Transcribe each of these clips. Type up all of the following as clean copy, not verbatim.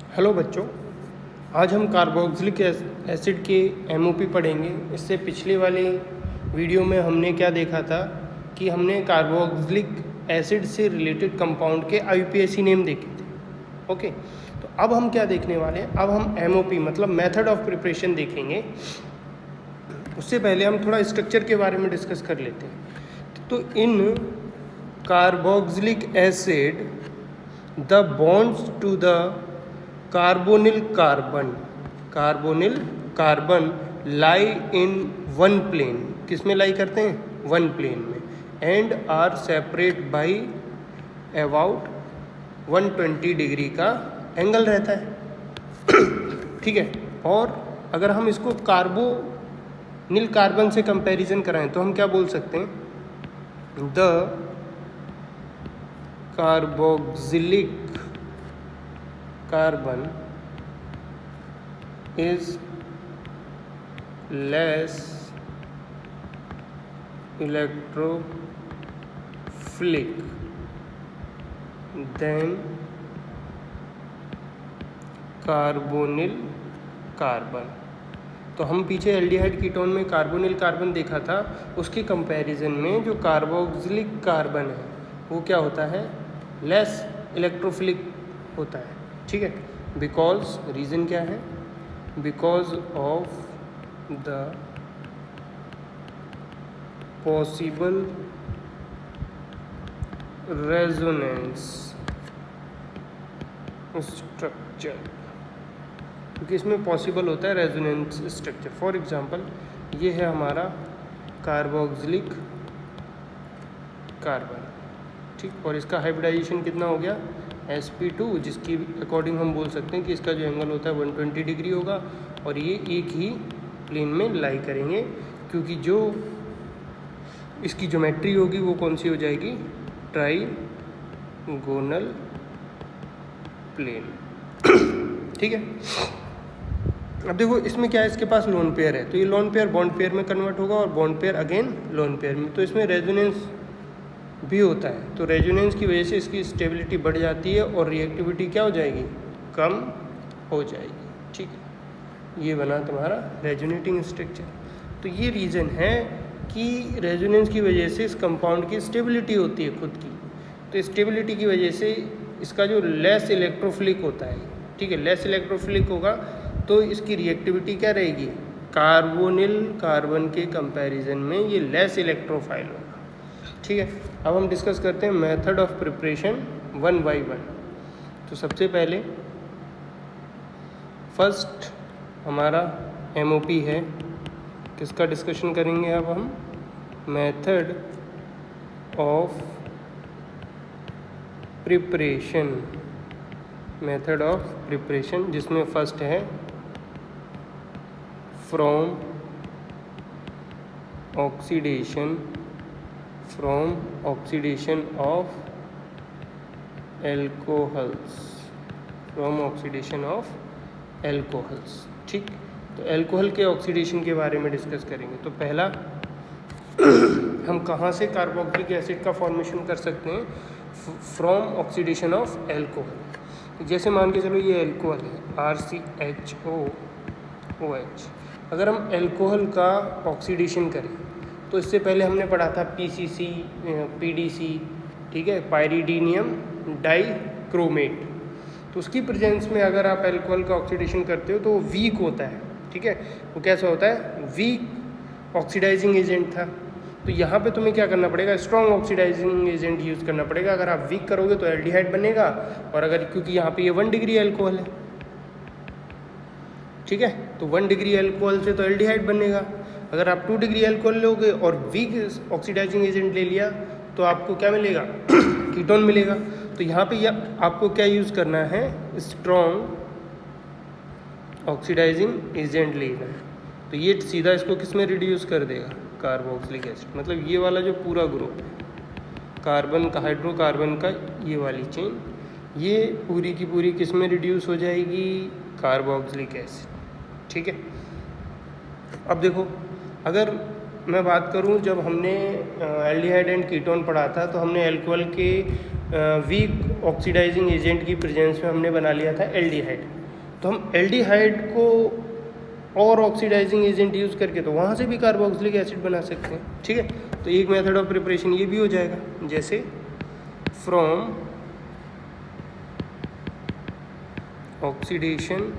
Hello बच्चों, आज हम कार्बोक्सिलिक एसिड के एमओपी पढ़ेंगे। इससे पिछले वाले वीडियो में हमने क्या देखा था कि हमने कार्बोक्सिलिक एसिड से रिलेटेड कंपाउंड के आईयूपीएसी नेम देखे थे। ओके, तो अब हम क्या देखने वाले हैं, अब हम एमओपी मतलब मेथड ऑफ प्रिपरेशन देखेंगे। उससे पहले हम थोड़ा स्ट्रक्चर के बारे में डिस्कस कर लेते हैं। तो इन carboxylic acid the bonds to the carbonyl carbon lie in one plane. किस में लाई करते हैं? वन प्लेन में। And are separate by about 120 degree का एंगल रहता है। ठीक है। और अगर हम इसको कार्बोनिल कार्बन से कंपैरिजन कराएं तो हम क्या बोल सकते हैं? The carboxylic carbon is less electrophilic than carbonyl carbon. तो हम पीछे एल्डिहाइड कीटोन में कार्बोनिल कार्बन देखा था, उसके कंपैरिजन में जो कार्बोक्सिलिक कार्बन है वो क्या होता है? लेस इलेक्ट्रोफिलिक होता है। ठीक है। बिकॉज रीज़न क्या है? Because of the possible resonance structure, क्योंकि इसमें पॉसिबल होता है रेजोनेंस स्ट्रक्चर। फॉर एग्जांपल ये है हमारा कार्बोक्सिलिक कार्बन, ठीक, और इसका हाइब्रिडाइजेशन कितना हो गया? sp2, जिसकी अकॉर्डिंग हम बोल सकते हैं कि इसका जो एंगल होता है 120 डिग्री होगा और ये एक ही प्लेन में लाई करेंगे, क्योंकि जो इसकी ज्योमेट्री होगी वो कौन सी हो जाएगी? Trigonal plane. ठीक है। अब देखो इसमें क्या है, इसके पास लोन पेयर है, तो ये लोन पेयर बॉन्ड पेयर में कन्वर्ट होगा और bond pair again lone pair में। तो इसमें रेजोनेंस भी होता है, तो रेजोनेंस की वजह से इसकी स्टेबिलिटी बढ़ जाती है और रिएक्टिविटी क्या हो जाएगी? कम हो जाएगी। ठीक है, ये बना तुम्हारा रेजोनेटिंग स्ट्रक्चर। तो ये रीज़न है कि रेजोनेंस की वजह से इस कंपाउंड की स्टेबिलिटी होती है खुद की। तो स्टेबिलिटी की वजह से इसका जो लेस इलेक्ट्रोफिलिक होता है, ठीक है, लेस इलेक्ट्रोफिलिक होगा तो इसकी रिएक्टिविटी क्या रहेगी? कार्बोनिल कार्बन के कंपैरिजन में ये लेस इलेक्ट्रोफाइल होगा। ठीक है। अब हम डिस्कस करते हैं method of preparation one by one. तो सबसे पहले फर्स्ट हमारा एमओपी है, किसका डिस्कशन करेंगे अब हम? Method of preparation, method of preparation, जिसमें फर्स्ट है फ्रॉम ऑक्सीडेशन ऑफ एल्कोहल्स। ठीक, तो एल्कोहल के ऑक्सीडेशन के बारे में डिस्कस करेंगे। तो पहला हम कहाँ से कार्बोक्सिलिक एसिड का फॉर्मेशन कर सकते हैं? From oxidation of alcohol. जैसे मान के चलो ये एल्कोहल है RCHOOH। अगर हम एल्कोहल का ऑक्सीडेशन करें तो इससे पहले हमने पढ़ा था PCC, PDC, ठीक है, पायरीडीनियम डाइक्रोमेट। तो उसकी प्रेजेंस में अगर आप एल्कोहल का ऑक्सीडेशन करते हो तो वो वीक होता है। ठीक है, वो कैसा होता है? वीक ऑक्सीडाइजिंग एजेंट था। तो यहाँ पे तुम्हें क्या करना पड़ेगा? स्ट्रॉन्ग ऑक्सीडाइजिंग एजेंट यूज़ करना पड़ेगा। अगर आप वीक करोगे तो एल्डिहाइड बनेगा, और अगर क्योंकि यहाँ पे ये 1 डिग्री एल्कोहल है, ठीक है, तो 1 डिग्री एल्कोहल से तो एल्डिहाइड बनेगा। अगर आप 2 डिग्री एल्कोहल लोगे और वीक ऑक्सीडाइजिंग एजेंट ले लिया तो आपको क्या मिलेगा? कीटोन मिलेगा। तो यहाँ पे आपको क्या यूज़ करना है? स्ट्रॉन्ग ऑक्सीडाइजिंग एजेंट लेना है। तो ये सीधा इसको किस में रिड्यूस कर देगा? Carboxylic acid. मतलब ये वाला जो पूरा ग्रुप है कार्बन का, हाइड्रोकार्बन का, ये वाली चेन, ये पूरी की पूरी किस में रिड्यूस हो जाएगी? Carboxylic acid. ठीक है। अब देखो, अगर मैं बात करूं, जब हमने एल्डिहाइड एंड कीटोन पढ़ा था तो हमने एल्कोहल के वीक ऑक्सीडाइजिंग एजेंट की प्रेजेंस में हमने बना लिया था एल्डिहाइड। तो हम एल्डिहाइड को और ऑक्सीडाइजिंग एजेंट यूज़ करके तो वहाँ से भी कार्बोक्सिलिक एसिड बना सकते हैं, ठीक है। तो एक मेथड ऑफ प्रिपरेशन ये भी हो जाएगा, जैसे from oxidation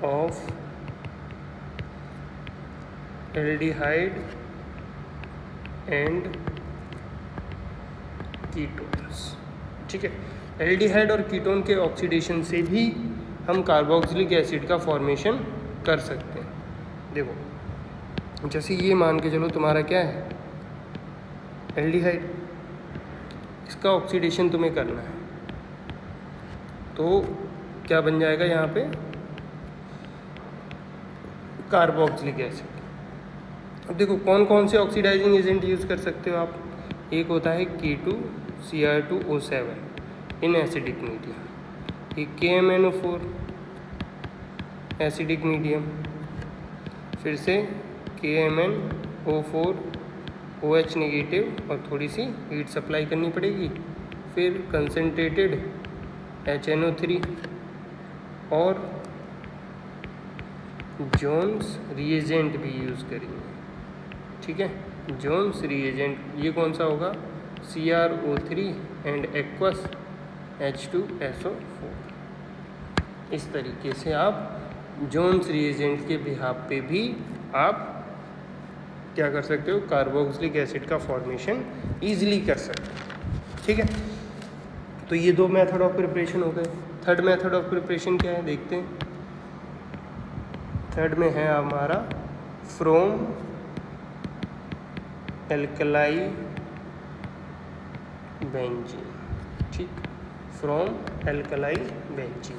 of aldehyde and ketones, ठीक है। एल्डिहाइड और कीटोन के ऑक्सीडेशन से भी हम कार्बोक्सिलिक एसिड का फॉर्मेशन कर सकते हैं। देखो जैसे ये मान के चलो तुम्हारा क्या है एल्डिहाइड, इसका ऑक्सीडेशन तुम्हें करना है, तो क्या बन जाएगा यहाँ पे कार्बोक्सिलिक एसिड। अब देखो कौन कौन से ऑक्सीडाइजिंग एजेंट यूज़ कर सकते हो आप, एक होता है K2Cr2O7 इन एसिडिक मीडियम, एक KMnO4 एसिडिक मीडियम, फिर से KMnO4 OH नेगेटिव और थोड़ी सी हीट सप्लाई करनी पड़ेगी, फिर कंसनट्रेटेड HNO3 और जोन्स रिएजेंट भी यूज़ करेंगे, ठीक है। जोन्स रिएजेंट ये कौन सा होगा, CrO3 एंड एक्वस H2SO4। इस तरीके से आप जोन्स रिएजेंट के बिहाफ पे भी आप क्या कर सकते हो, कार्बोक्सिलिक एसिड का फॉर्मेशन ईजिली कर सकते हो, ठीक है। तो ये दो मेथड ऑफ प्रिपरेशन हो गए। थर्ड मेथड ऑफ प्रिपरेशन क्या है देखते हैं। थर्ड में है हमारा फ्रॉम एल्कलाई बेंजीन, ठीक, फ्रॉम एल्कलाई बेंजीन।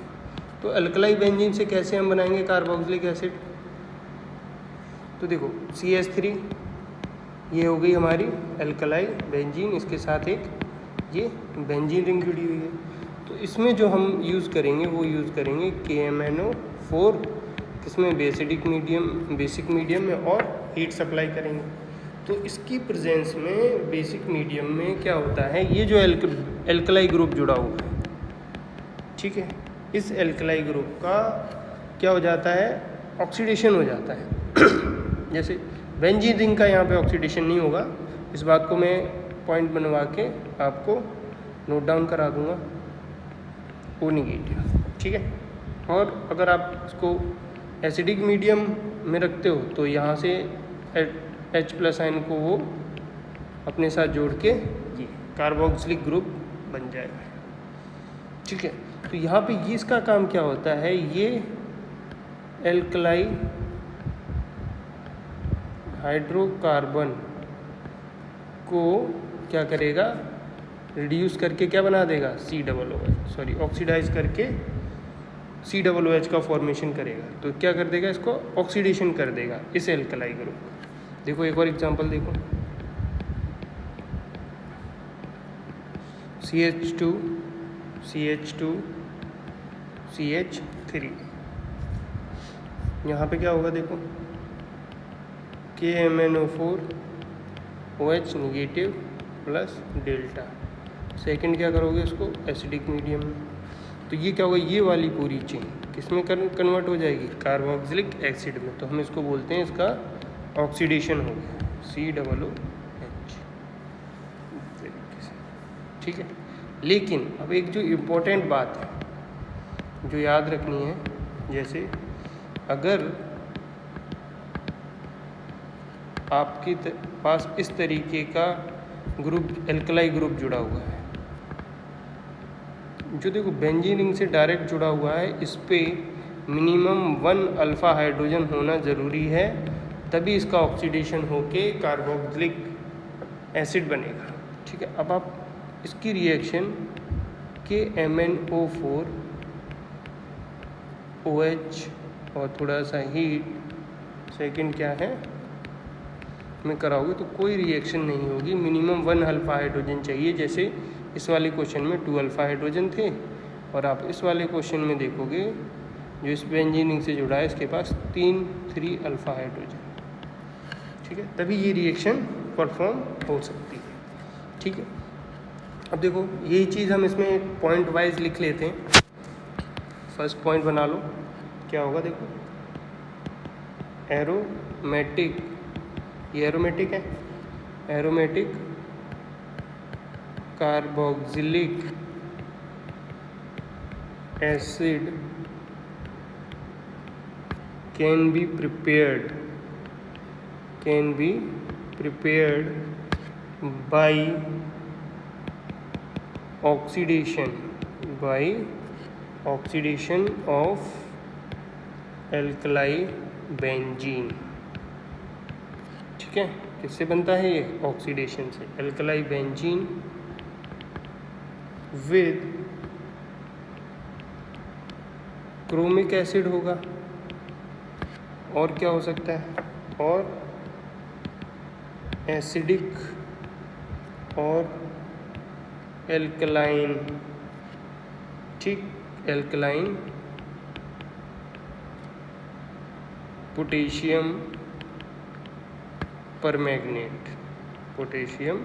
तो एल्कलाई बेंजीन से कैसे हम बनाएंगे कार्बोक्सिलिक एसिड, तो देखो CH3 ये हो गई हमारी एल्कलाई बेंजीन, इसके साथ एक ये बेंजीन रिंग जुड़ी हुई है। तो इसमें जो हम यूज़ करेंगे वो यूज़ करेंगे KMnO4, किसमें बेसिक मीडियम में, और हीट सप्लाई करेंगे। तो इसकी प्रेजेंस में बेसिक मीडियम में क्या होता है, ये जो एल्कलाई ग्रुप जुड़ा हुआ है, ठीक है, इस एल्कलाई ग्रुप का क्या हो जाता है, ऑक्सीडेशन हो जाता है। जैसे बेंजीन रिंग का यहाँ पे ऑक्सीडेशन नहीं होगा, इस बात को मैं पॉइंट बनवा के आपको नोट डाउन करा दूंगा, O नेगेटिव, ठीक है। और अगर आप इसको एसिडिक मीडियम में रखते हो तो यहाँ से H+ आयन को वो अपने साथ जोड़ के ये कार्बोक्सिलिक ग्रुप बन जाएगा, ठीक है। तो यहाँ पे ये इसका काम क्या होता है, ये एल्कलाई हाइड्रोकार्बन को क्या करेगा, रिड्यूस करके क्या बना देगा, ऑक्सीडाइज करके COOH का फॉर्मेशन करेगा। तो क्या कर देगा, इसको ऑक्सीडेशन कर देगा इस एल्कलाई ग्रुप को। देखो एक और एग्जांपल देखो, CH2 CH3, यहाँ पे क्या होगा देखो, KMnO4 OH negative plus delta. Second क्या करोगे इसको एसिडिक मीडियम में, तो ये क्या होगा, ये वाली पूरी चेन किस में कन्वर्ट हो जाएगी, कार्बोक्सिलिक एसिड में। तो हम इसको बोलते हैं इसका ऑक्सीडेशन हो गया COOH तरीके से, ठीक है। लेकिन अब एक जो इम्पोर्टेंट बात है जो याद रखनी है, जैसे अगर आपके पास इस तरीके का ग्रुप एल्कलाई ग्रुप जुड़ा हुआ है, जो देखो बेंजीन रिंग से डायरेक्ट जुड़ा हुआ है, इस पे मिनिमम 1 अल्फ़ा हाइड्रोजन होना ज़रूरी है, तभी इसका ऑक्सीडेशन होके कार्बोक्सिलिक एसिड बनेगा, ठीक है। अब आप इसकी रिएक्शन KMnO4 OH और थोड़ा सा हीट सेकंड क्या है में कराओगे तो कोई रिएक्शन नहीं होगी, मिनिमम 1 अल्फ़ा हाइड्रोजन चाहिए। जैसे इस वाले क्वेश्चन में 2 अल्फ़ा हाइड्रोजन थे, और आप इस वाले क्वेश्चन में देखोगे जो इस बेंजीन रिंग से जुड़ा है इसके पास 3 अल्फ़ा हाइड्रोजन, ठीक है, तभी ये रिएक्शन परफॉर्म हो सकती है, ठीक है। अब देखो यही चीज़ हम इसमें पॉइंट वाइज लिख लेते हैं। फर्स्ट पॉइंट बना लो, क्या होगा देखो, एरोमेटिक, ये एरोमेटिक है, aromatic carboxylic acid can be prepared by oxidation of alkali benzene। ठीक है, किससे बनता है ये, ऑक्सीडेशन से, alkali benzene with chromic acid होगा, और क्या हो सकता है, और एसिडिक और एल्कलाइन, ठीक, alkaline potassium permanganate, potassium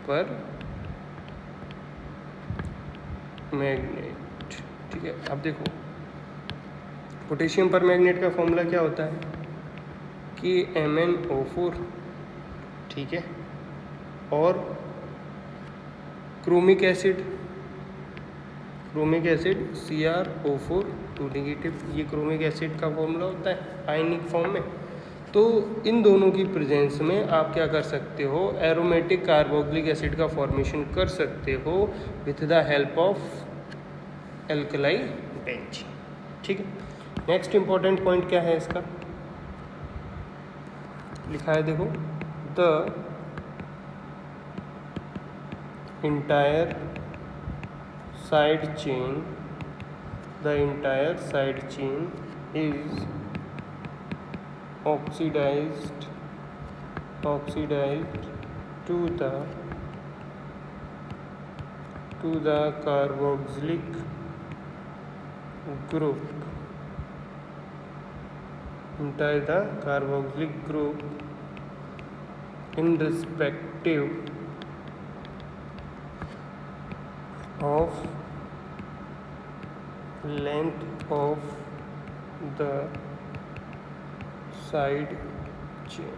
permanganate. ठीक है, अब देखो पोटेशियम परमैंगनेट का फॉर्मूला क्या होता है कि MnO4, ठीक है, और क्रोमिक एसिड CrO4 2 नेगेटिव, ये क्रोमिक एसिड का फॉर्मूला होता है आयनिक फॉर्म में। तो इन दोनों की प्रेजेंस में आप क्या कर सकते हो, एरोमेटिक कार्बोक्सिलिक एसिड का फॉर्मेशन कर सकते हो with the help of alkali benzene. ठीक है, नेक्स्ट इंपॉर्टेंट पॉइंट क्या है इसका, लिखा है देखो, the entire side chain is oxidized to the carboxylic group, entire the carboxylic group irrespective of length of the side chain।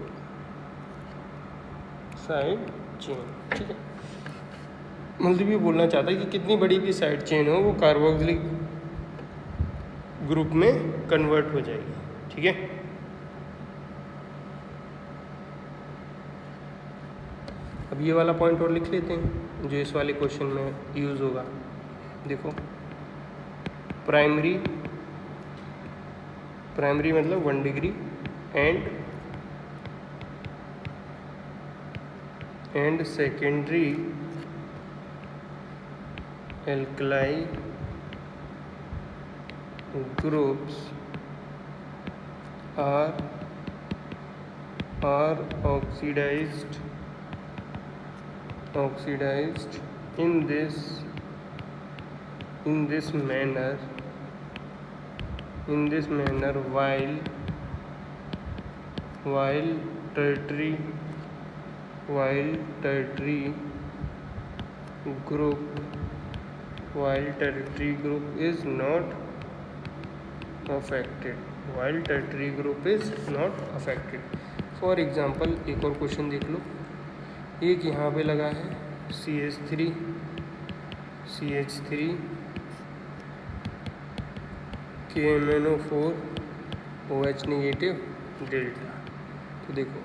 ठीक है, मतलब ये बोलना चाहता है कि कितनी बड़ी भी साइड चेन हो वो कार्बोक्सिलिक ग्रुप में कन्वर्ट हो जाएगी। ठीक है, अब ये वाला पॉइंट और लिख लेते हैं जो इस वाले क्वेश्चन में यूज़ होगा। देखो, प्राइमरी मतलब 1 degree and secondary alkali groups are oxidized in this manner while tertiary group is not affected। For example एक और क्वेश्चन देख लो, एक यहाँ पे लगा है CH3 KMnO4 OH negative delta. तो देखो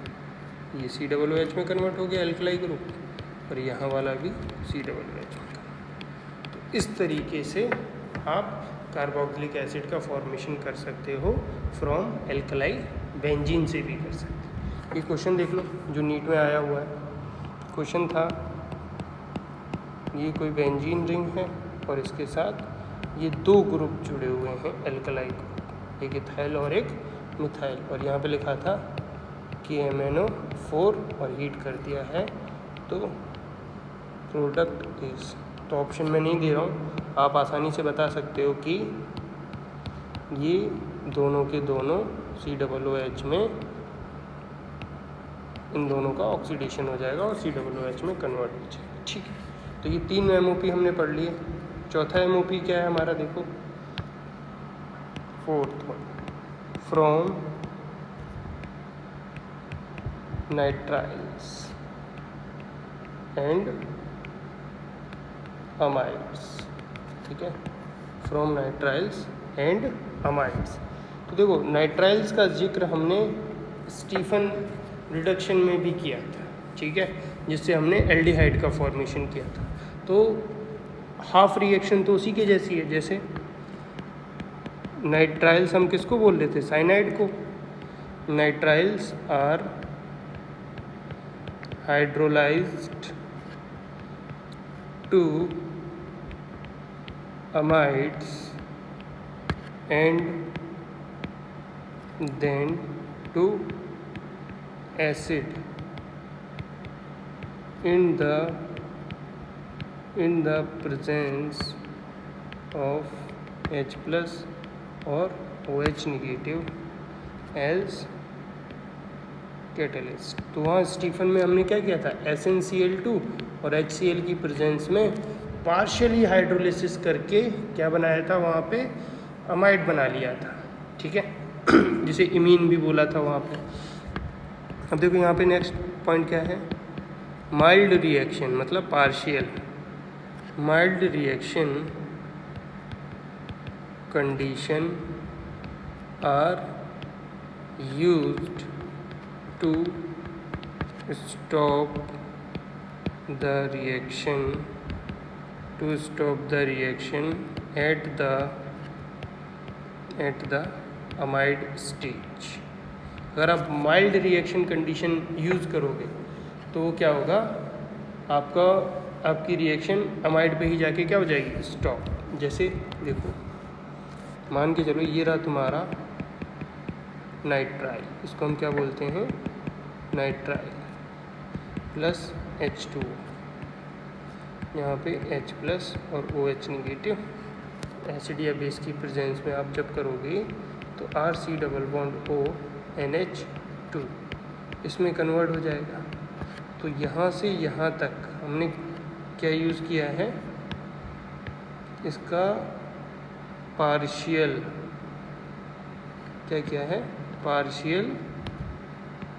ये COOH में कन्वर्ट हो गया एल्कलाई ग्रुप, और यहाँ वाला भी COOH में। तो इस तरीके से आप कार्बोक्सिलिक एसिड का फॉर्मेशन कर सकते हो फ्रॉम एल्कलाई बेंजीन से भी कर सकते हो। ये क्वेश्चन देख लो जो नीट में आया हुआ है, क्वेश्चन था ये कोई बेंजीन रिंग है और इसके साथ ये 2 ग्रुप जुड़े हुए हैं एल्कलाई ग्रुप, एक इथाइल और एक मिथाइल, और यहाँ पे लिखा था कि MnO4 और हीट कर दिया है तो प्रोडक्ट इज, तो ऑप्शन में नहीं दे रहा हूँ, आप आसानी से बता सकते हो कि ये दोनों के दोनों COOH में इन दोनों का ऑक्सीडेशन हो जाएगा और COOH में कन्वर्ट हो जाएगा। ठीक है, तो ये 3 MOP हमने पढ़ लिए। चौथा MOP क्या है हमारा, देखो fourth one, from nitriles and amides. ठीक है, फ्रॉम नाइट्राइल्स एंड अमाइड्स। तो देखो नाइट्राइल्स का जिक्र हमने स्टीफन रिडक्शन में भी किया था, ठीक है, जिससे हमने एल्डिहाइड का फॉर्मेशन किया था। तो हाफ रिएक्शन तो उसी के जैसी है, जैसे नाइट्राइल्स हम किसको बोल रहे थे, साइनाइड को। Nitriles are hydrolysed to amides and then to acid in the presence of H plus or OH negative as catalyst. तो वहाँ स्टीफन में हमने क्या किया था, SnCl2 और HCl की प्रेजेंस में पार्शियली हाइड्रोलिसिस करके क्या बनाया था, वहाँ पे अमाइड बना लिया था। ठीक है, जिसे इमीन भी बोला था वहाँ पे। अब देखो यहाँ पे नेक्स्ट पॉइंट क्या है, माइल्ड रिएक्शन मतलब partial. Mild reaction condition are used to stop the reaction at the amide stage। अगर आप माइल्ड रिएक्शन कंडीशन यूज़ करोगे तो क्या होगा, आपकी रिएक्शन अमाइड पे ही जाके क्या हो जाएगी, स्टॉप। जैसे देखो मान के चलो ये रहा तुम्हारा नाइट्राइल, इसको हम क्या बोलते हैं, नाइट्राइल प्लस H2, यहाँ पे H प्लस और OH निगेटिव एसिड या बेस की प्रेजेंस में आप जब करोगे तो RC double bond O NH2 इसमें कन्वर्ट हो जाएगा। तो यहाँ से यहाँ तक हमने क्या यूज़ किया है, इसका पार्शियल क्या किया है, पार्शियल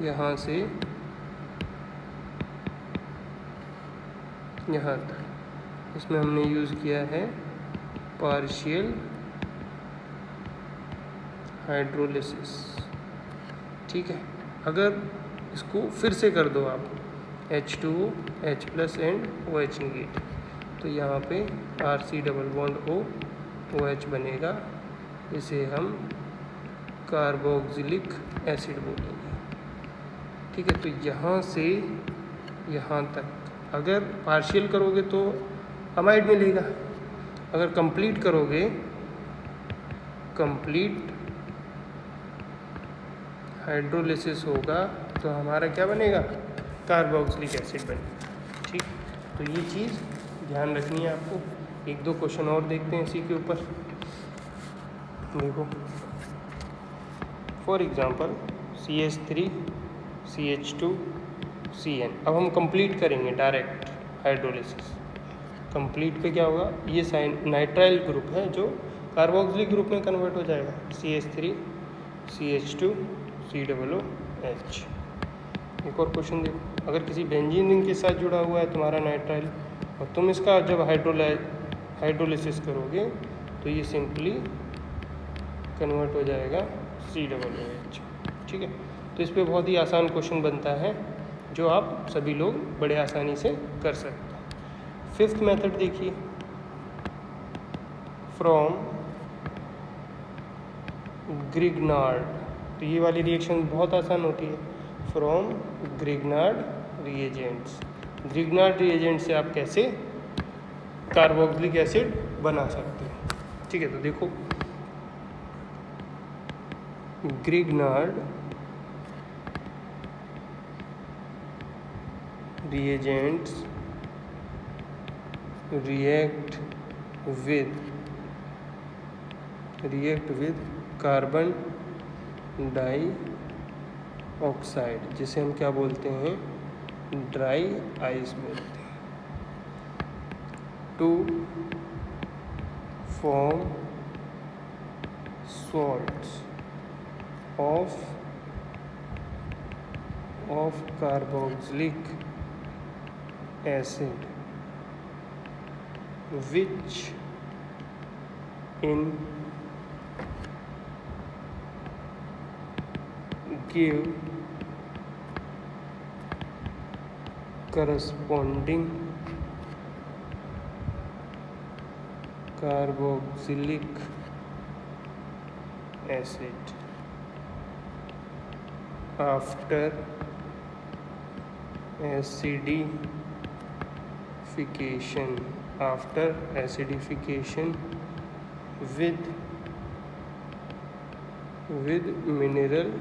यहाँ से यहाँ तक इसमें हमने यूज़ किया है पार्शियल हाइड्रोलिसिस। ठीक है, अगर इसको फिर से कर दो आप H2O H plus and OH negative, तो यहाँ पे RC double bond O OH बनेगा, इसे हम कार्बोक्सिलिक एसिड बोलेंगे। ठीक है, तो यहाँ से यहाँ तक अगर पार्शियल करोगे तो अमाइड मिलेगा, अगर कंप्लीट करोगे, कंप्लीट हाइड्रोलिसिस होगा तो हमारा क्या बनेगा, कार्बोक्सिलिक एसिड बनेगा। ठीक, तो ये चीज़ ध्यान रखनी है आपको। एक दो क्वेश्चन और देखते हैं इसी के ऊपर। देखो for example CH3 CH2 CN। अब हम कंप्लीट करेंगे डायरेक्ट हाइड्रोलिसिस। कंप्लीट पे क्या होगा, ये साइन नाइट्राइल ग्रुप है जो कार्बोक्सिलिक ग्रुप में कन्वर्ट हो जाएगा, CH3 CH2 COOH। एक और क्वेश्चन देखो, अगर किसी बेंजीन रिंग के साथ जुड़ा हुआ है तुम्हारा नाइट्राइल और तुम इसका जब हाइड्रोलिसिस करोगे तो ये सिंपली कन्वर्ट हो जाएगा COOH। ठीक है, तो इस पे बहुत ही आसान क्वेश्चन बनता है जो आप सभी लोग बड़े आसानी से कर सकते हैं। फिफ्थ मेथड देखिए, फ्रॉम ग्रिग्नार्ड। तो ये वाली रिएक्शन बहुत आसान होती है, from Grignard reagents. Grignard reagent से आप कैसे कार्बोक्सिलिक एसिड बना सकते हैं। ठीक है, तो देखो Grignard reagents react with carbon dioxide, जिसे हम क्या बोलते हैं, ड्राई आइस बोलते हैं, to form salts of carboxylic acid which in give corresponding carboxylic acid after acidification with mineral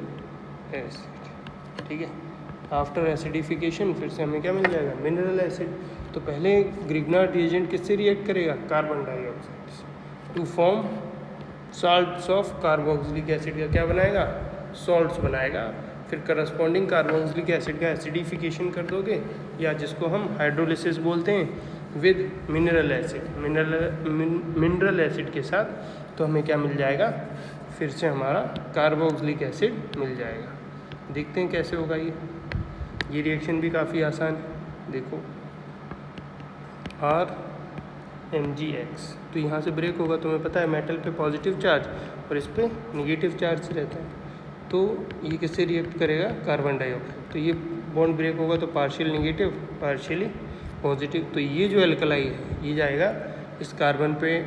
acid। ठीक है, आफ्टर एसिडिफिकेशन फिर से हमें क्या मिल जाएगा, मिनरल एसिड। तो पहले ग्रिग्नार्ड रिएजेंट किससे रिएक्ट करेगा, कार्बन डाइऑक्साइड से, to form salts of carboxylic acid का क्या बनाएगा, सॉल्ट्स बनाएगा। फिर करस्पॉन्डिंग कार्बोक्सिलिक एसिड का एसिडिफिकेशन कर दोगे, या जिसको हम हाइड्रोलिसिस बोलते हैं, with mineral acid, mineral acid के साथ, तो हमें क्या मिल जाएगा, फिर से हमारा कार्बोक्सिलिक एसिड मिल जाएगा। देखते हैं कैसे होगा ये रिएक्शन भी काफ़ी आसान है। देखो RMgX, तो यहाँ से ब्रेक होगा, तुम्हें पता है मेटल पे पॉजिटिव चार्ज और इस पर निगेटिव चार्ज रहता है, तो ये किससे रिएक्ट करेगा, कार्बन डाइऑक्साइड। तो ये बॉन्ड ब्रेक होगा तो पार्शियल निगेटिव पार्शियली पॉजिटिव, तो ये जो एल्कलाई है ये जाएगा इस कार्बन पे,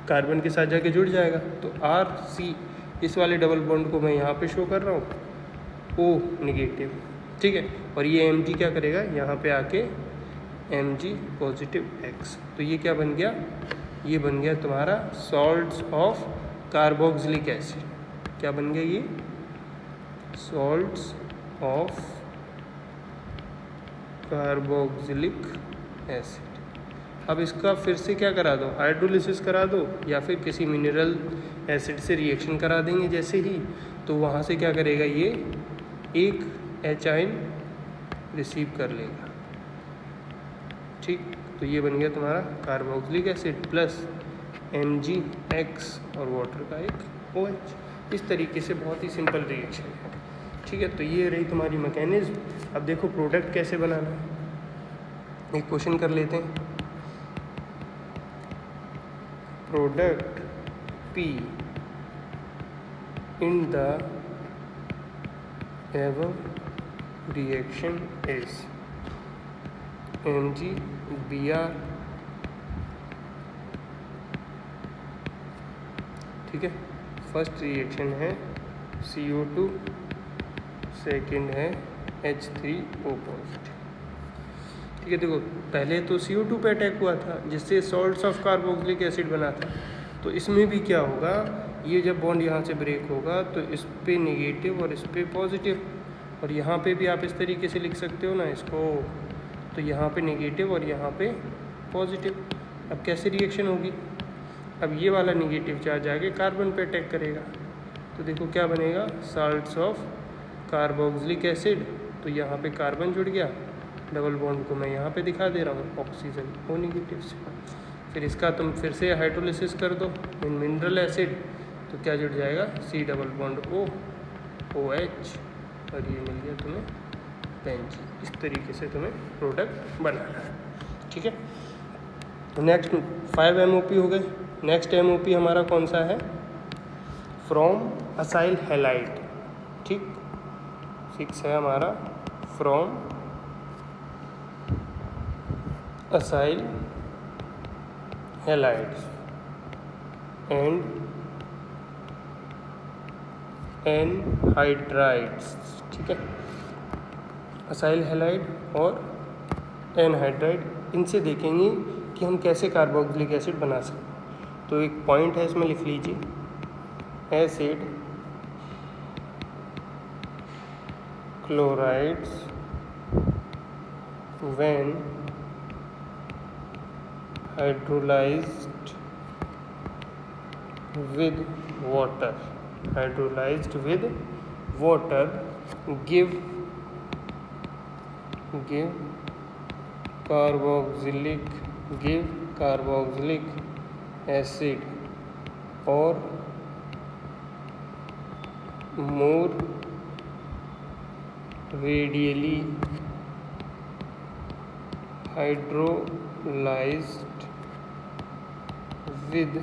कार्बन के साथ जाके जुड़ जाएगा। तो RC, इस वाले डबल बॉन्ड को मैं यहाँ पे शो कर रहा हूँ, O निगेटिव, ठीक है, और ये Mg क्या करेगा, यहाँ पे आके Mg पॉजिटिव X। तो ये क्या बन गया, ये बन गया तुम्हारा सॉल्ट्स ऑफ कार्बोक्सिलिक एसिड। क्या बन गया ये, सॉल्ट्स ऑफ कार्बोक्सिलिक एसिड। अब इसका फिर से क्या करा दो, हाइड्रोलिसिस करा दो, या फिर किसी मिनरल एसिड से रिएक्शन करा देंगे जैसे ही, तो वहाँ से क्या करेगा, ये एक H आयन रिसीव कर लेगा। ठीक, तो ये बन गया तुम्हारा कार्बोक्सिलिक एसिड प्लस MgX और वाटर का एक OH। इस तरीके से बहुत ही सिंपल रिएक्शन है। ठीक है, तो ये रही तुम्हारी मैकेनिज्म। अब देखो प्रोडक्ट कैसे बनाना है, एक क्वेश्चन कर लेते हैं। Product P in the above reaction is MgBr, ठीक है, फर्स्ट रिएक्शन है CO2, सेकंड है H3O पॉजिटिव। ठीक है, देखो पहले तो CO2 पे अटैक हुआ था जिससे सॉल्ट्स ऑफ कार्बोक्सिलिक एसिड बना था, तो इसमें भी क्या होगा, ये जब बॉन्ड यहाँ से ब्रेक होगा तो इस पे निगेटिव और इस पे पॉजिटिव, और यहाँ पे भी आप इस तरीके से लिख सकते हो ना इसको, तो यहाँ पे निगेटिव और यहाँ पे पॉजिटिव। अब कैसे रिएक्शन होगी, अब ये वाला निगेटिव चार्ज आगे कार्बन पे अटैक करेगा, तो देखो क्या बनेगा, साल्ट्स ऑफ कार्बोक्सिलिक एसिड, तो यहाँ पे कार्बन जुड़ गया, डबल बॉन्ड को मैं यहाँ पे दिखा दे रहा हूँ ऑक्सीजन O निगेटिव से। फिर इसका तुम फिर से हाइड्रोलिसिस कर दो इन मिनरल एसिड, तो क्या जुड़ जाएगा, C double bond O OH, और ये मिल गया तुम्हें बेंजीन। इस तरीके से तुम्हें प्रोडक्ट बनाना है। ठीक है, नेक्स्ट 5 MOP हो गए। नेक्स्ट MOP हमारा कौन सा है, फ्रॉम असाइल हैलाइड। ठीक, 6 है हमारा from acyl halides and anhydrides. ठीक है, असाइल हैलाइड और एनहाइड्राइड, इनसे देखेंगे कि हम कैसे कार्बोक्सिलिक एसिड बना सकते हैं। तो एक पॉइंट है इसमें लिख लीजिए, acid chlorides when hydrolysed with water give carboxylic acid or more radially hydrolyzed with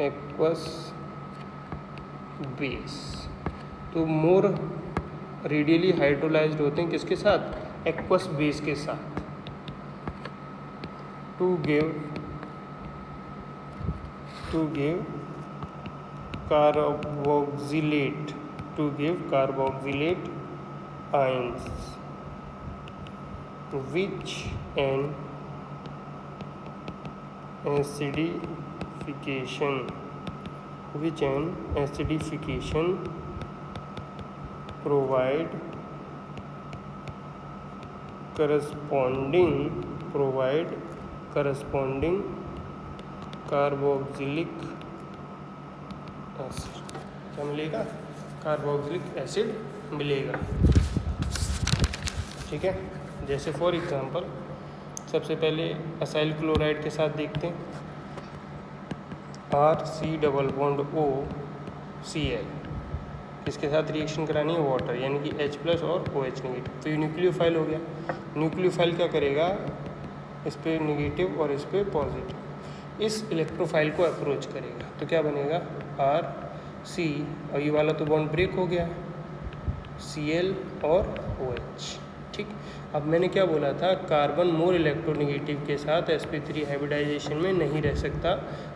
aqueous base. तो मोर रेडियली हाइड्रोलाइज्ड होते हैं किसके साथ? एक्वस बेस के साथ। To give carboxylate ions which an acidification provide corresponding carboxylic acid। क्या मिलेगा? Carboxylic acid मिलेगा। ठीक है, जैसे फॉर एग्जांपल सबसे पहले असाइल क्लोराइड के साथ देखते हैं, RC+O किसके साथ रिएक्शन करानी है? वाटर, यानी कि H+ और OH नेगेटिव। तो ये न्यूक्लियोफाइल हो गया। न्यूक्लियोफाइल क्या करेगा? इस पे नेगेटिव और इस पे पॉजिटिव, इस इलेक्ट्रोफाइल को अप्रोच करेगा। तो क्या बनेगा? RC, और ये वाला तो बॉन्ड ब्रेक हो गया, Cl और OH। ठीक, अब मैंने क्या बोला था? कार्बन मोर इलेक्ट्रोनेगेटिव के साथ sp3 हाइब्रिडाइजेशन में नहीं रह सकता।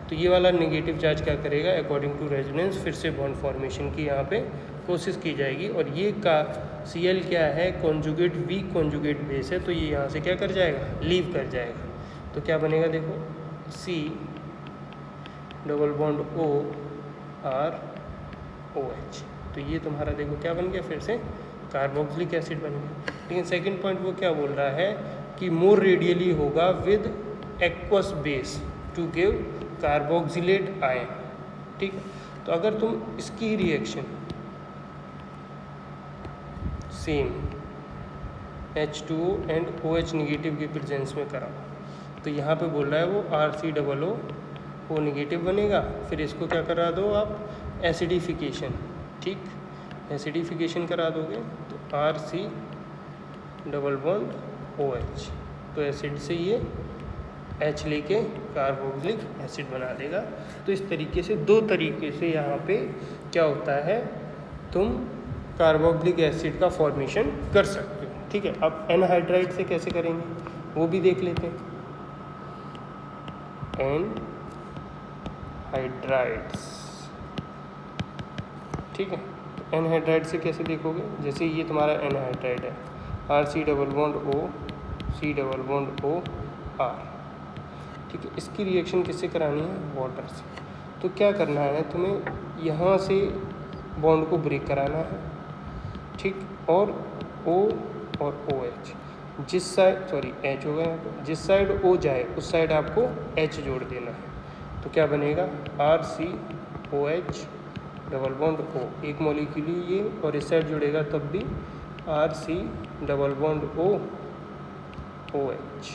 तो ये वाला नेगेटिव चार्ज क्या करेगा? अकॉर्डिंग टू रेजोनेंस फिर से बॉन्ड फॉर्मेशन की यहाँ पे कोशिश की जाएगी। और ये का Cl क्या है? कॉन्जुगेट, वीक कॉन्जुगेट बेस है, तो ये यहाँ से क्या कर जाएगा? लीव कर जाएगा। तो क्या बनेगा? देखो, C+O(R)OH। तो ये तुम्हारा देखो क्या बन गया? फिर से कार्बोक्सिलिक एसिड बन गया। लेकिन सेकंड पॉइंट वो क्या बोल रहा है कि मोर रेडियली होगा with aqueous base to give carboxylate ion. ठीक, तो अगर तुम इसकी reaction same H2O and OH negative के प्रेजेंस में कराओ, तो यहाँ पे बोल रहा है वो RC+O नेगेटिव बनेगा। फिर इसको क्या करा दो आप? एसिडिफिकेशन। ठीक, एसिडिफिकेशन करा दोगे तो RC+OH, तो एसिड से ये H लेके कार्बोक्सिलिक एसिड बना देगा। तो इस तरीके से, दो तरीके से यहाँ पे क्या होता है, तुम कार्बोक्सिलिक एसिड का फॉर्मेशन कर सकते हो। ठीक है, अब एनहाइड्राइड से कैसे करेंगे वो भी देख लेते हैं। एनहाइड्राइड्स, ठीक है, तो एनहाइड्राइड से कैसे देखोगे? जैसे ये तुम्हारा एनहाइड्राइड है, RC+O C+O(R)। ठीक है, इसकी रिएक्शन किससे करानी है? वाटर से। तो क्या करना है तुम्हें? यहाँ से बॉन्ड को ब्रेक कराना है। ठीक, और O और OH जिस साइड, सॉरी H होगा यहाँ पे, जिस साइड O जाए उस साइड आपको H जोड़ देना है। तो क्या बनेगा? RCOH+O, एक मॉलिक्यूल ये, और इस साइड जुड़ेगा तब भी RC+O(OH),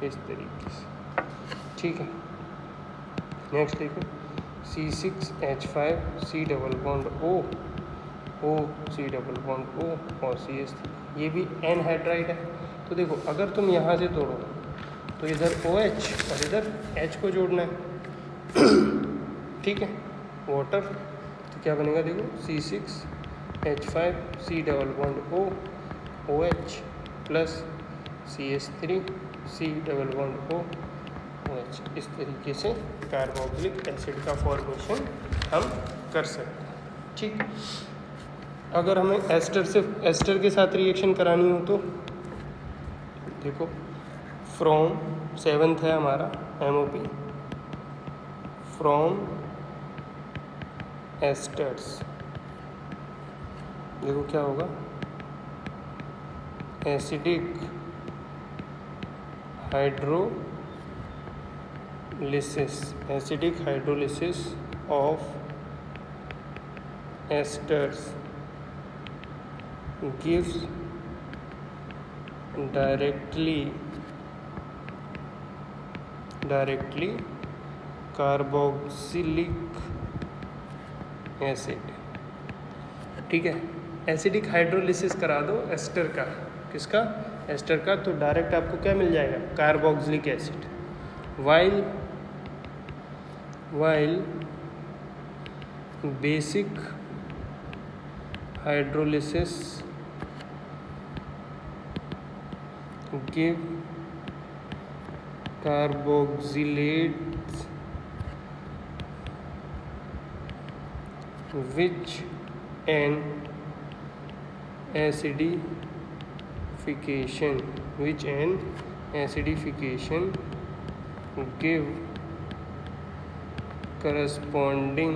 इस तरीके से। ठीक है, नेक्स्ट देखो, C6H5 C+O C+O और CH3, ये भी एनहाइड्राइड है। तो देखो, अगर तुम यहाँ से तोड़ो तो इधर OH और इधर H को जोड़ना है। ठीक है, वाटर, तो क्या बनेगा? देखो, C6H5 C+O OH plus CH3 C+O(OH। इस तरीके से कार्बोक्सिलिक एसिड का फॉर्मेशन हम कर सकते हैं। ठीक, अगर हमें एस्टर के साथ रिएक्शन करानी हो तो देखो, फ्रॉम 7th है हमारा MOP, फ्रॉम एस्टर्स। देखो क्या होगा? Acidic hydrolysis of esters gives directly carboxylic acid. ठीक है, एसिडिक हाइड्रोलिसिस करा दो एस्टर का, किसका? एस्टर का, तो डायरेक्ट आपको क्या मिल जाएगा? Carboxylic acid. While basic hydrolysis give carboxylates which an acidification give corresponding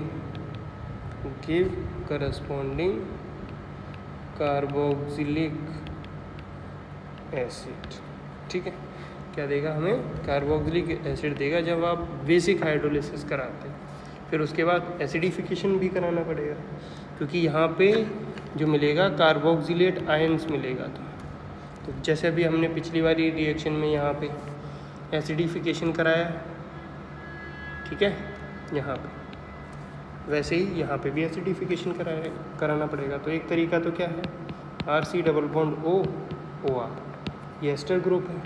carboxylic acid। ठीक है, क्या देगा हमें? कार्बोक्सिलिक एसिड देगा जब आप बेसिक हाइड्रोलिसिस कराते हैं। फिर उसके बाद एसिडिफिकेशन भी कराना पड़ेगा, क्योंकि यहाँ पे जो मिलेगा कार्बोक्सिलेट आयंस मिलेगा। तो जैसे अभी हमने पिछली वाली रिएक्शन में यहाँ पे एसिडिफिकेशन कराया, ठीक है, यहाँ पे वैसे ही यहाँ पे भी एसिडिफिकेशन कराना पड़ेगा। तो एक तरीका तो क्या है? RC डबल बॉन्ड OR, ये एस्टर ग्रुप है।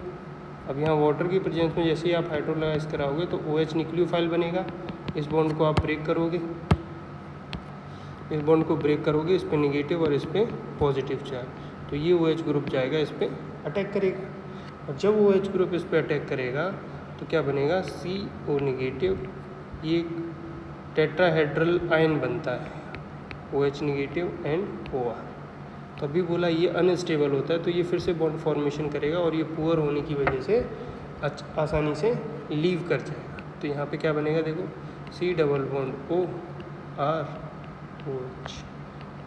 अब यहाँ वाटर की प्रेजेंस में जैसे ही आप हाइड्रोलाइज कराओगे तो OH न्यूक्लियोफाइल बनेगा। इस बॉन्ड को आप ब्रेक करोगे, इस पे नेगेटिव और इस पे पॉजिटिव चार्ज, तो ये OH ग्रुप जाएगा, इस पे अटैक करेगा। और जब OH ग्रुप इस पे अटैक करेगा तो क्या बनेगा? CO नेगेटिव, ये टेट्राहेड्रल आयन बनता है, OH नेगेटिव एंड OR। तो अभी बोला ये अनस्टेबल होता है, तो ये फिर से बॉन्ड फॉर्मेशन करेगा और ये पुअर होने की वजह से आसानी से लीव कर जाएगा। तो यहाँ पे क्या बनेगा? देखो, C double bond OR OH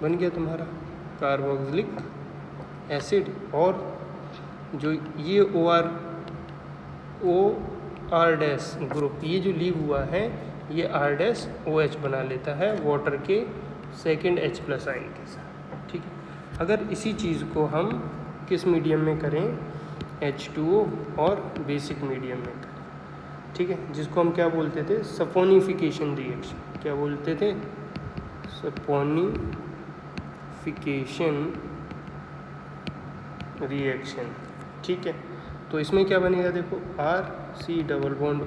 बन गया तुम्हारा कार्बोक्सिलिक एसिड। और जो ये OR डैश ग्रुप, ये जो लीव हुआ है, ये R डैश OH बना लेता है वाटर के सेकेंड H+ आयन के साथ। ठीक है, अगर इसी चीज़ को हम किस मीडियम में करें? H2O और बेसिक मीडियम में करें, ठीक है, जिसको हम क्या बोलते थे? Saponification reaction. क्या बोलते थे? Saponification reaction. ठीक है, तो इसमें क्या बनेगा? देखो, RC double bond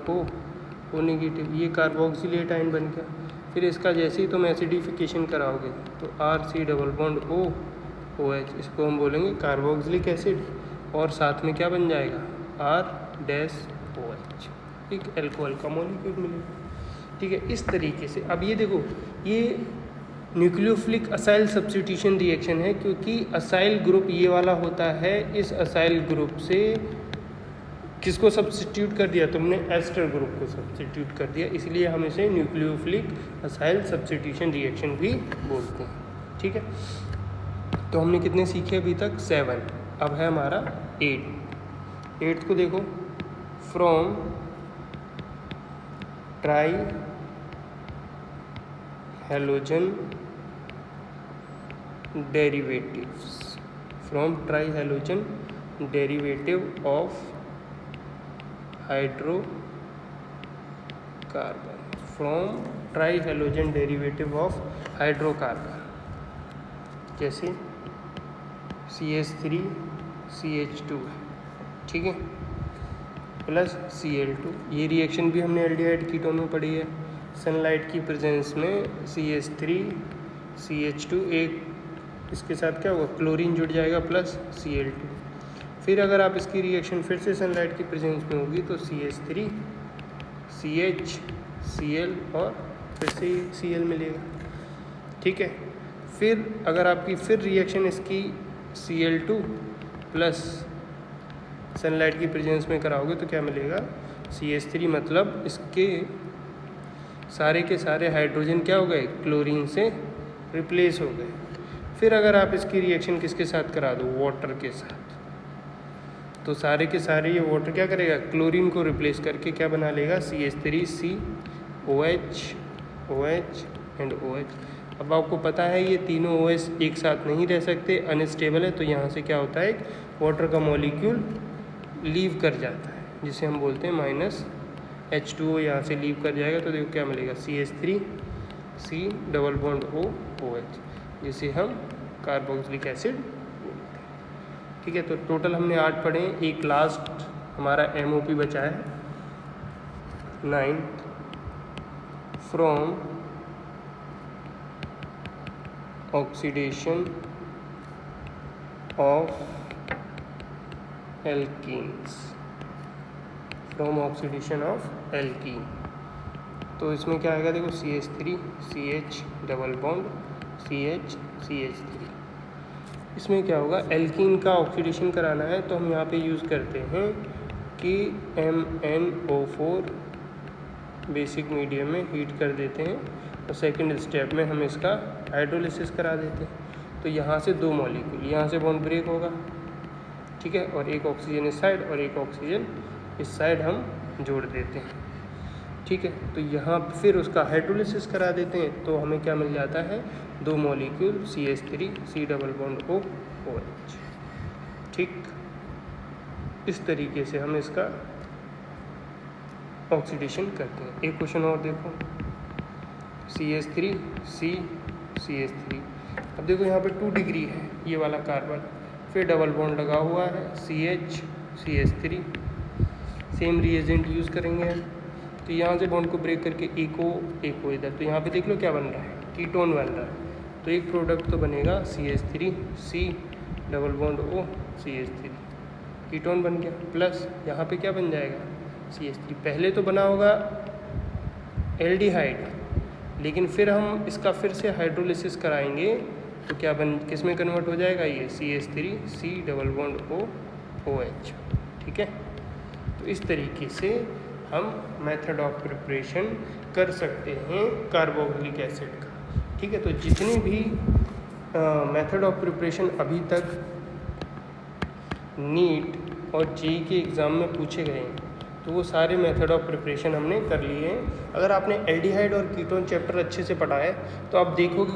O negative, ये कार्बोक्सिलेट आयन बन गया। फिर इसका जैसे ही तुम एसिडिफिकेशन कराओगे तो RC डबल बॉन्ड OH, इसको हम बोलेंगे कार्बोक्सिलिक एसिड, और साथ में क्या बन जाएगा? R डैश OH, एक एल्कोहल का मॉलिक्यूल मिलेगा। ठीक है, इस तरीके से। अब ये देखो, ये न्यूक्लियोफिलिक असाइल सब्स्टिट्यूशन रिएक्शन है, क्योंकि असाइल ग्रुप ये वाला होता है। इस असाइल ग्रुप से किसको सब्स्टिट्यूट कर दिया तुमने? एस्टर ग्रुप को सब्स्टिट्यूट कर दिया, इसलिए हम इसे न्यूक्लियोफिलिक असाइल सब्स्टिट्यूशन रिएक्शन भी बोलते हैं। ठीक है, तो हमने कितने सीखे अभी तक? 7। अब है हमारा 8th को देखो, from try halogen derivatives, from try halogen derivative of hydrocarbon, from try halogen derivative of hydrocarbon, जैसे CH3 CH2 है, ठीक है, प्लस Cl2। ये रिएक्शन भी हमने एल्डिहाइड कीटोन में पढ़ी है। सनलाइट की प्रेजेंस में CH3 CH2, एक इसके साथ क्या होगा? क्लोरीन जुड़ जाएगा प्लस Cl2। फिर अगर आप इसकी रिएक्शन फिर से सनलाइट की प्रेजेंस में होगी तो CH3 CH Cl और फिर से Cl मिलेगा। ठीक है, फिर अगर आपकी फिर रिएक्शन इसकी Cl2 प्लस सनलाइट की प्रेजेंस में कराओगे तो क्या मिलेगा? CH3, मतलब इसके सारे के सारे हाइड्रोजन क्या हो गए? क्लोरीन से रिप्लेस हो गए। फिर अगर आप इसकी रिएक्शन किसके साथ करा दो? वाटर के साथ, तो सारे के सारे ये वाटर क्या करेगा? क्लोरीन को रिप्लेस करके क्या बना लेगा? CH3C OH OH and OH। अब आपको पता है ये तीनों OH एक साथ नहीं रह सकते, अनस्टेबल है, तो यहाँ से क्या होता है? एक वाटर का मॉलिक्यूल लीव कर जाता है, जिसे हम बोलते हैं H2O यहाँ से लीव कर जाएगा तो देखो क्या मिलेगा, CH3 C double bond OH, जिसे हम कार्बोक्सिलिक एसिड बोलते हैं। ठीक है, तो टोटल हमने 8 पढ़े। एक लास्ट हमारा MOP बचा है 9th, from oxidation of alkenes, from oxidation of alkene. तो इसमें क्या आएगा, देखो CH3 CH double bond CH CH3। इसमें क्या होगा, एल्कीन का ऑक्सीडेशन कराना है तो हम यहाँ पे यूज़ करते हैं कि MnO4 बेसिक मीडियम में हीट कर देते हैं और सेकंड स्टेप में हम इसका हाइड्रोलिसिस करा देते हैं। तो यहाँ से 2 मॉलिक्यूल, यहाँ से बॉन्ड ब्रेक होगा, ठीक है, और एक ऑक्सीजन इस साइड और एक ऑक्सीजन इस साइड हम जोड़ देते हैं। ठीक है, तो यहाँ फिर उसका हाइड्रोलिसिस करा देते हैं तो हमें क्या मिल जाता है, 2 molecule CH3 C double bond OH। ठीक, इस तरीके से हम इसका ऑक्सीडेशन करते हैं। एक क्वेश्चन और देखो, CH3 C CH3। अब देखो यहाँ पे 2 डिग्री है ये वाला कार्बन, फिर डबल बॉन्ड लगा हुआ है CH CH3, same reagent use करेंगे। तो यहाँ से बॉन्ड को ब्रेक करके एक ओ इधर, तो यहाँ पे देख लो क्या बन रहा है, कीटोन बन रहा है। तो एक प्रोडक्ट तो बनेगा CH3 C double bond O CH3, ketone बन गया, प्लस यहाँ पे क्या बन जाएगा CH3। पहले तो बना होगा एल्डिहाइड, लेकिन फिर हम इसका फिर से हाइड्रोलिसिस कराएंगे तो क्या किस में कन्वर्ट हो जाएगा, ये CH3 C double bond OH। ठीक है, तो इस तरीके से हम मेथड ऑफ प्रिपरेशन कर सकते हैं कार्बोक्सिलिक एसिड का। ठीक है, तो जितने भी मेथड ऑफ प्रिपरेशन अभी तक नीट और जेईई के एग्ज़ाम में पूछे गए हैं तो वो सारे मेथड ऑफ प्रिपरेशन हमने कर लिए हैं। अगर आपने एल्डिहाइड और कीटोन चैप्टर अच्छे से पढ़ा है तो आप देखोगे